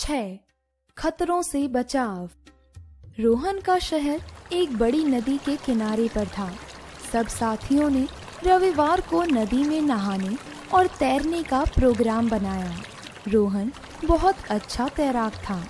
6. खतरों से बचाव। रोहन का शहर एक बड़ी नदी के किनारे पर था। सब साथियों ने रविवार को नदी में नहाने और तैरने का प्रोग्राम बनाया। रोहन बहुत अच्छा तैराक था।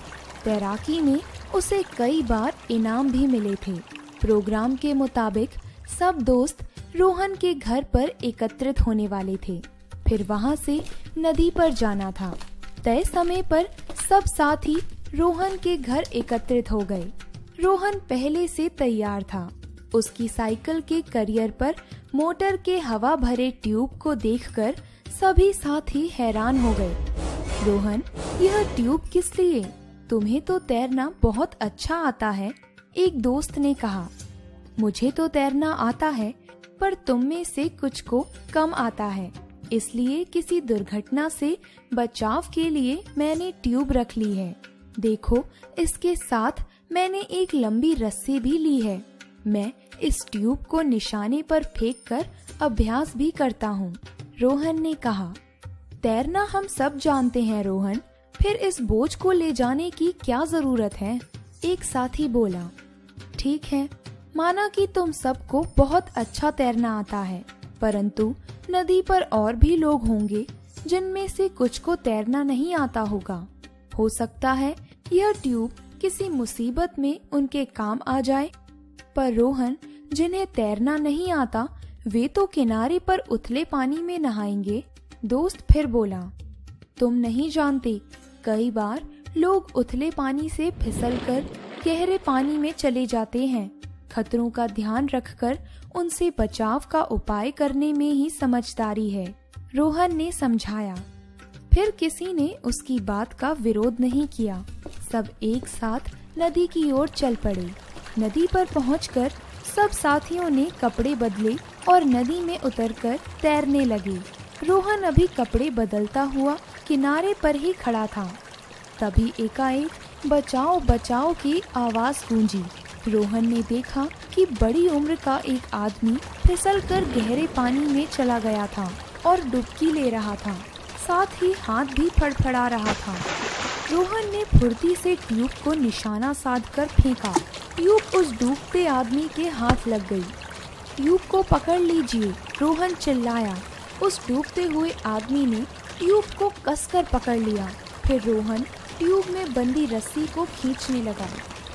तैराकी में उसे कई बार इनाम भी मिले थे। प्रोग्राम के मुताबिक सब दोस्त रोहन के घर पर एकत्रित होने वाले थे। फिर वहां से नदी पर जाना था। तय समय पर सब साथी रोहन के घर एकत्रित हो गए। रोहन पहले से तैयार था। उसकी साइकिल के करियर पर मोटर के हवा भरे ट्यूब को देखकर सभी साथी हैरान हो गए। रोहन, यह ट्यूब किस लिए? तुम्हें तो तैरना बहुत अच्छा आता है, एक दोस्त ने कहा। मुझे तो तैरना आता है, पर तुम में से कुछ को कम आता है, इसलिए किसी दुर्घटना से बचाव के लिए मैंने ट्यूब रख ली है। देखो, इसके साथ मैंने एक लंबी रस्सी भी ली है। मैं इस ट्यूब को निशाने पर फेंककर अभ्यास भी करता हूँ, रोहन ने कहा। तैरना हम सब जानते हैं रोहन, फिर इस बोझ को ले जाने की क्या जरूरत है? एक साथी बोला। ठीक है, माना कि तुम सबको बहुत अच्छा तैरना आता है, परंतु नदी पर और भी लोग होंगे जिनमें से कुछ को तैरना नहीं आता होगा। हो सकता है यह ट्यूब किसी मुसीबत में उनके काम आ जाए। पर रोहन, जिन्हें तैरना नहीं आता वे तो किनारे पर उथले पानी में नहाएंगे। दोस्त फिर बोला। तुम नहीं जानते, कई बार लोग उथले पानी से फिसलकर गहरे पानी में चले जाते हैं। खतरों का ध्यान रखकर उनसे बचाव का उपाय करने में ही समझदारी है, रोहन ने समझाया। फिर किसी ने उसकी बात का विरोध नहीं किया। सब एक साथ नदी की ओर चल पड़े। नदी पर पहुंचकर सब साथियों ने कपड़े बदले और नदी में उतरकर तैरने लगे। रोहन अभी कपड़े बदलता हुआ किनारे पर ही खड़ा था। तभी एकाएक बचाओ बचाओ की आवाज गूंजी। रोहन ने देखा कि बड़ी उम्र का एक आदमी फिसलकर गहरे पानी में चला गया था और डुबकी ले रहा था, साथ ही हाथ भी फड़फड़ा रहा था। रोहन ने फुर्ती से ट्यूब को निशाना साधकर फेंका। ट्यूब उस डूबते आदमी के हाथ लग गई। ट्यूब को पकड़ लीजिए, रोहन चिल्लाया। उस डूबते हुए आदमी ने ट्यूब को कसकर पकड़ लिया। फिर रोहन ट्यूब में बंधी रस्सी को खींचने लगा।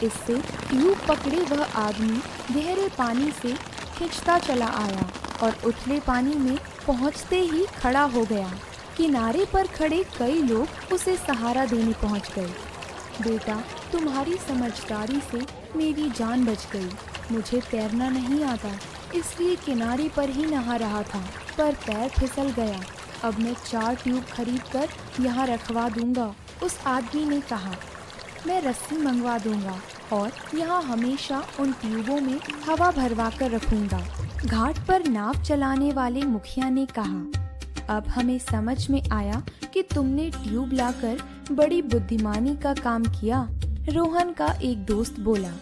इससे ट्यूब पकड़े वह आदमी गहरे पानी से खिंचता चला आया और उथले पानी में पहुंचते ही खड़ा हो गया। किनारे पर खड़े कई लोग उसे सहारा देने पहुंच गए। बेटा, तुम्हारी समझदारी से मेरी जान बच गई। मुझे तैरना नहीं आता, इसलिए किनारे पर ही नहा रहा था, पर पैर फिसल गया। अब मैं 4 ट्यूब खरीदकर यहाँ रखवा दूंगा, उस आदमी ने कहा। मैं रस्सी मंगवा दूंगा और यहाँ हमेशा उन ट्यूबों में हवा भरवा कर रखूंगा, घाट पर नाव चलाने वाले मुखिया ने कहा। अब हमें समझ में आया कि तुमने ट्यूब लाकर बड़ी बुद्धिमानी का काम किया, रोहन का एक दोस्त बोला।